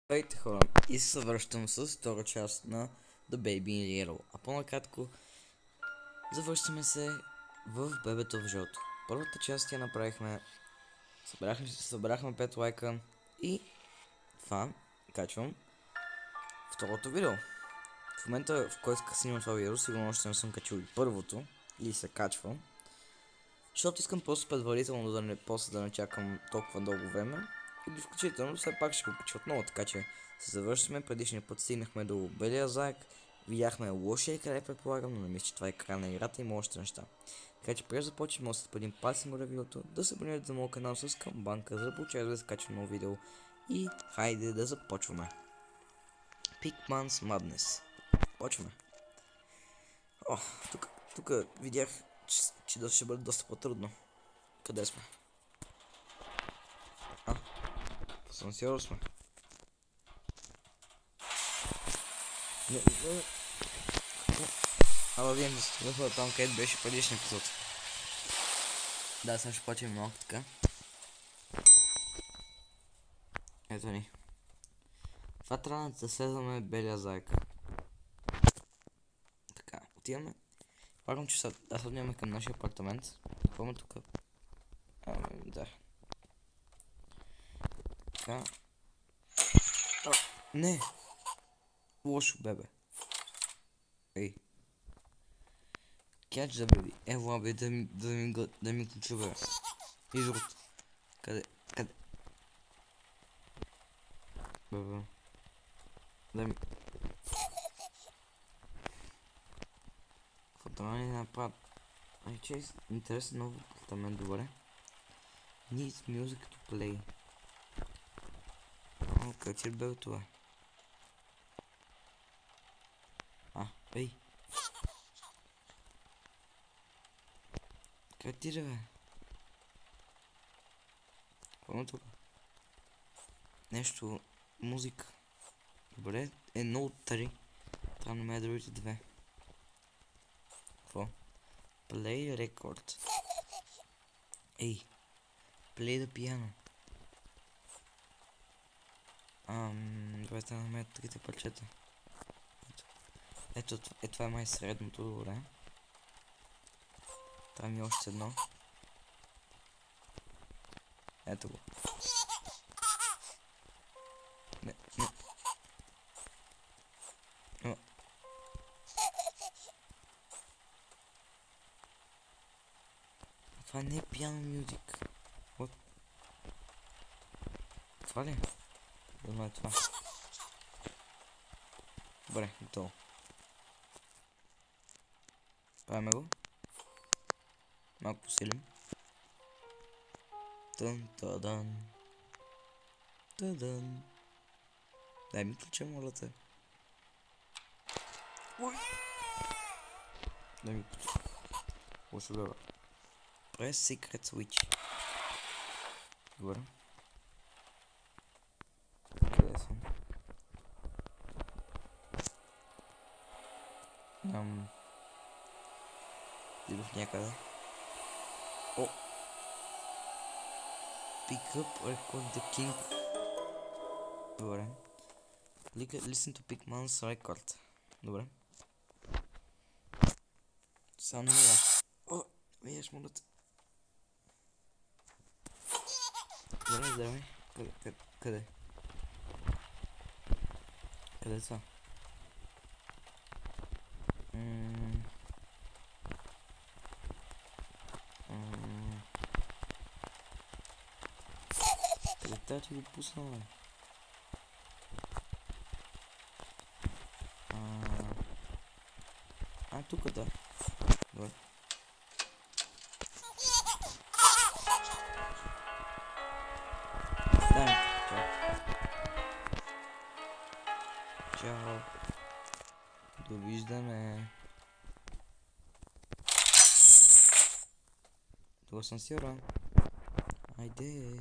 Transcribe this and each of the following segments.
Здравейте хора, и се връщам с втора част на The Baby in Yellow. А по-накратко, завършваме се в бебето в жълто. Първата част я направихме, събрахме 5 лайка и това качвам второто видео. В момента, в който снимам това видео, сигурно още не съм качил и първото, или се качва. Защото искам просто предварително да не чакам толкова дълго време. Или включително все пак ще го кача отново, така че се завършваме. Предишния път стигнахме до белия заек, видяхме лошия край, предполагам, но не мисля, че това е край на играта, има още неща. Така че преди да започнем, може да бъдем пасим го видеото, да се абонирате за моят канал с камбанка, за да получавате да скача ново видео. И хайде да започваме. Pikman's Madness. Почваме. О, тук видях, че да ще бъде доста по-трудно. Къде сме? В асансьора сме. Не. Ама вие не стигнахме там, където беше предишния епизод. Да, сега ще плачем малко така. Ето ни. Това трябва да следваме белия заек. Така, отиваме. Първам, че да се отиваме към нашия апартамент. Какво тук? Да. Така. Не! Лошо бебе. Ей. Catch the baby. Ево, бе, да ми ключа, бе. Изрод. Къде? Бебе. Да ми... Какво трябва ни направят? Ай, че интересен нов апартамент, добре. Needs music to play. Къде ти е бе това? Ей. Къде ти, бе? Какво е тук? Нещо, музика. Добре, 1 от 3. Трябва да намеря другите две. Какво? Play record. Ей, play the piano. Добре, трябва да намеря трите парчета. Ето, това е май средното, добре. Трябва ми още едно. Ето го. Не. Това не е пиано мюзик. Това ли е? Дано е това. Добре, готово. Правим го. Малко посилим. Тън-тадан. Тадан. Дай ми ключа, моля те. Дай ми ключа. Лошо бе. Press secret switch. Добре. Къде съм? Идох някъде. О! Pick up record the king. Добре. Listen to Pikman's record. Добре. Само не мияш. О! Мияш, моля те. Здравей. Къде? Къде е това? Къде трябва ти го пусна, бе? Тук да. Добре. Дай, чао. Довиждане. Това съм сигурен. Айде.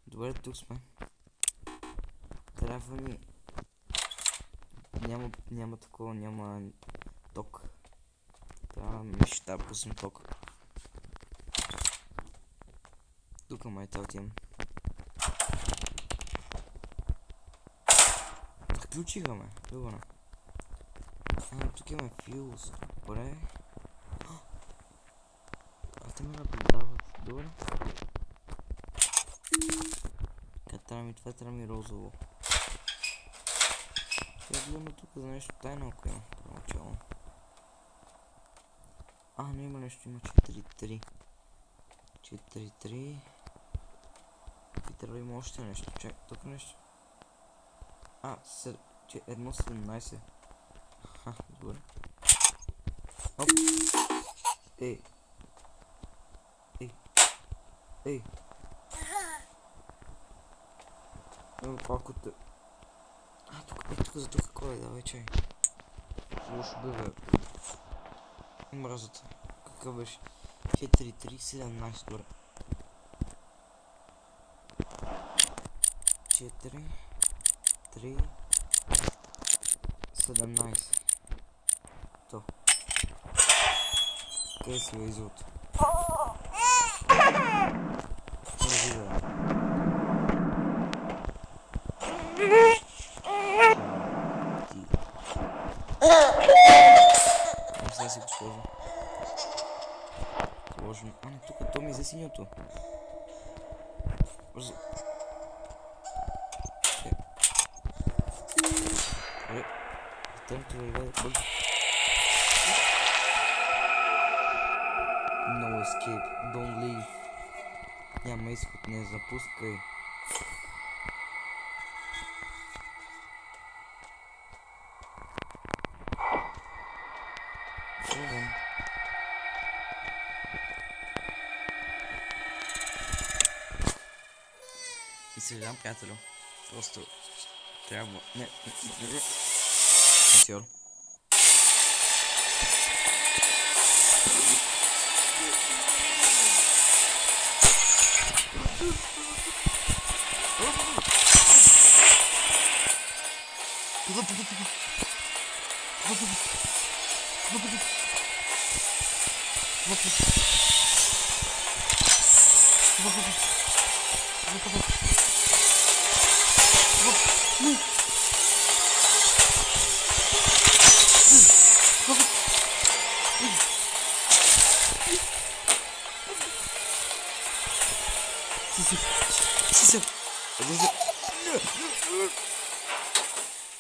Добре, тук сме. Трябва ни... Няма такова, няма ток. Трябва ми ще пуснем ток. Тук. тук май да отидем. Включиха ме. Добре. Тук имаме филс. Добре. Те ме наблюдават. Добре. Това трябва ми розово. Ще гледаме тук за нещо тайно, ако има първоначално. Не има нещо, има 4-3. 4-3. И трябва има още нещо. Чакай, тук нещо. 1.17. Добре. Оп. Ей. Палкото. Тук за тук кой, давай чай. Лошо бе, бе. Мразата. Какъв беше? 4-3-17, добре. 4-3-17. То. Къде си бе излото? Сега си го сложа. Сложим. Не, тук то ми взе синьото. Търнто да гледа бързо. No escape, don't leave. Няма изход, не запускай. И съжалявам, приятелю. Просто трябва... Не. Сеньор.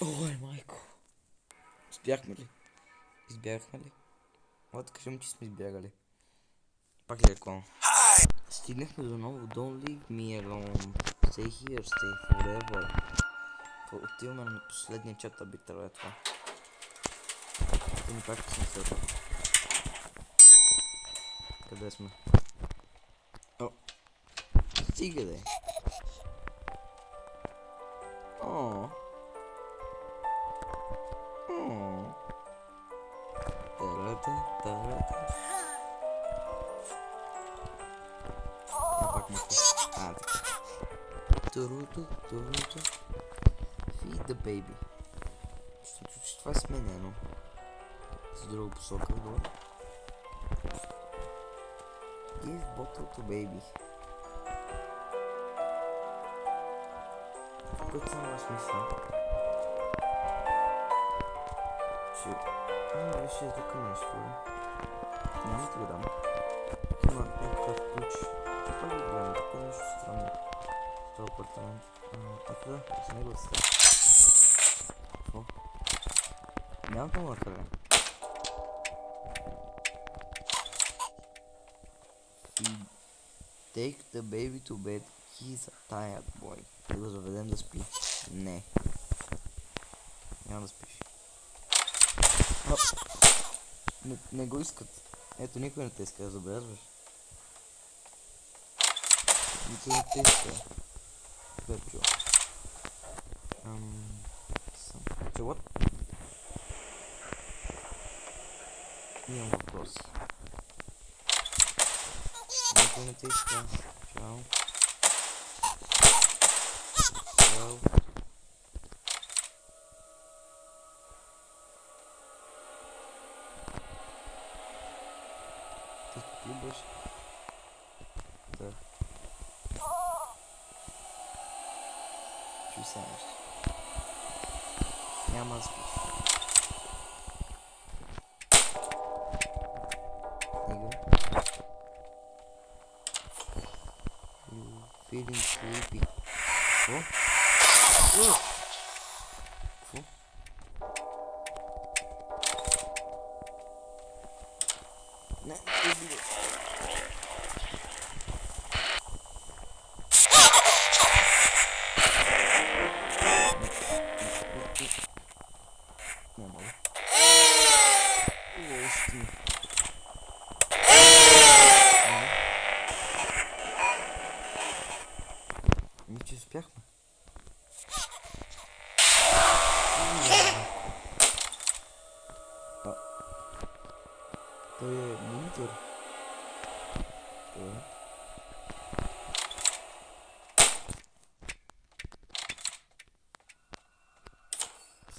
Ой, майко. Избягахме ли? Избягахме ли? Да кажем, че сме избягали. Пак ли реклама? Стигнахме до ново. Don't leave me alone. Stay here, stay forever. Отиваме на последния чат, би трябвало това. Ще ни пак съм следва. Къде сме? Стига де. Feed the baby. Защото това е сменено. С друга посока, добре. Give bottle to baby. Което съм размисля. Че... беше тук нещо. Няма да го дам. Има някакъв ключ. Това ли гледам? Тук е нещо странно. Това апартамент. Да, с него да става. Какво? Няма много на къде. Take the baby to bed. He's a tired boy. Да го заведем да спи. Не. Няма да спиш. Не го искат. Ето, никой не те иска да забелязваш. Никой не те иска. Кое е чува? Чува? Имам въпрос. Никой не те иска. Чао. Чао. Ти тук ли беше? Да. спиш сега нещо. Няма да спиш. You feeling sleepy. Какво? Какво? Не, излизай. Няма ли? Лоши. Че успяхме. Той е монитор.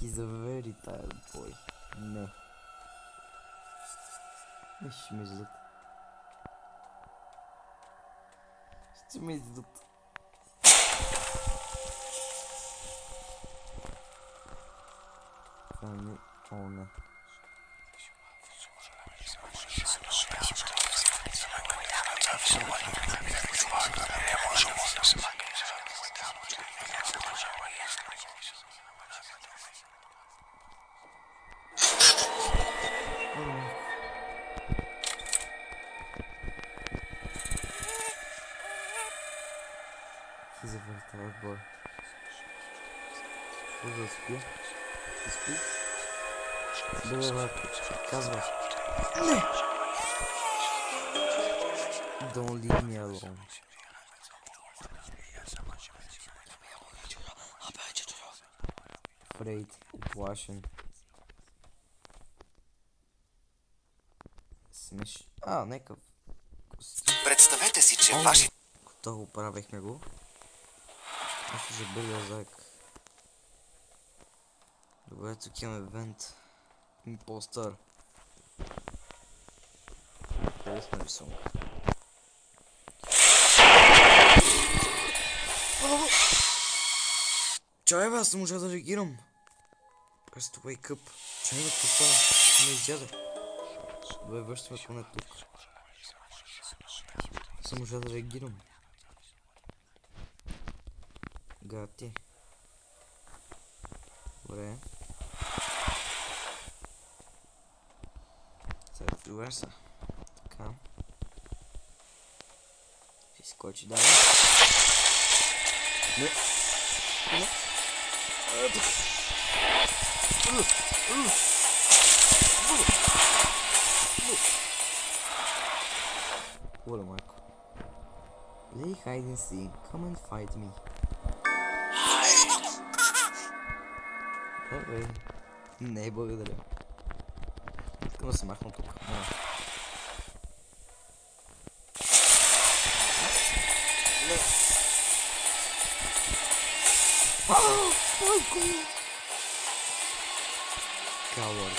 He's a very tired boy. Не. Ще ме издадат. Ще ме издадат. Не. О, не. He's a very tired boy. Какво да спи? Спи? Бе, казва. Не! Don't leave me alone. Afraid, оплашен. Смеш... некъв. Представете си, че ваши... Когато го правихме го. Нещо забърля зайк. Добре, тук имаме евент. Импостър. Интересна рисунка. Чай бе, аз не можа да реагирам. Press to wake up. Чай бе, какво става? Не изяда. Добре, връщаме поне тук. Аз не можа да реагирам. Гати. Добре. Сега това са. Така. Ще скочи дале. Не. Не. Оле, майко. Play hide and seek. Come and fight me. Добре. Не, благодаря. Искам да се махна тук. Не. Майко! Coward.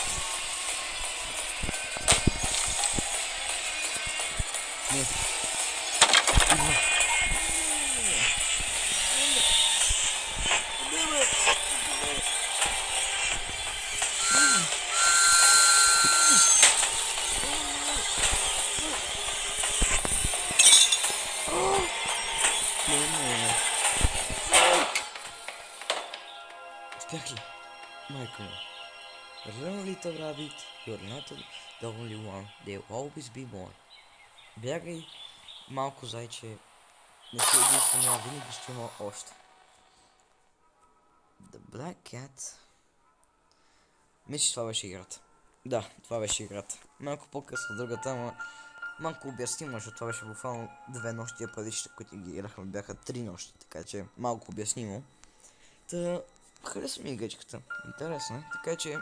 Не. Успях ли? Майко ми. Run, little rabbit, you're not the only one, there'll always be more. Бягай, малко зайче, не си единствения, винаги ще има още. The Black Cat. Мисля, това беше играта. Да, това беше играта. Малко по-късно другата, ама малко обяснимо, защото това беше буквално 2 нощи, а предишните, които ги играхме, бяха 3 нощи, така че малко обяснимо. Та, хареса ми игричката, интересно, така че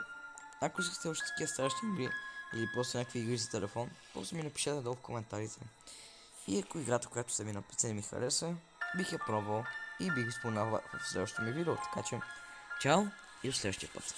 ако искате още такива страшни игри или просто някакви игри за телефон, просто ми напишете долу в коментарите. И ако играта, която са ми написали ми хареса, бих я пробвал и бих споменал в следващото ми видео, така че чао и до следващия път.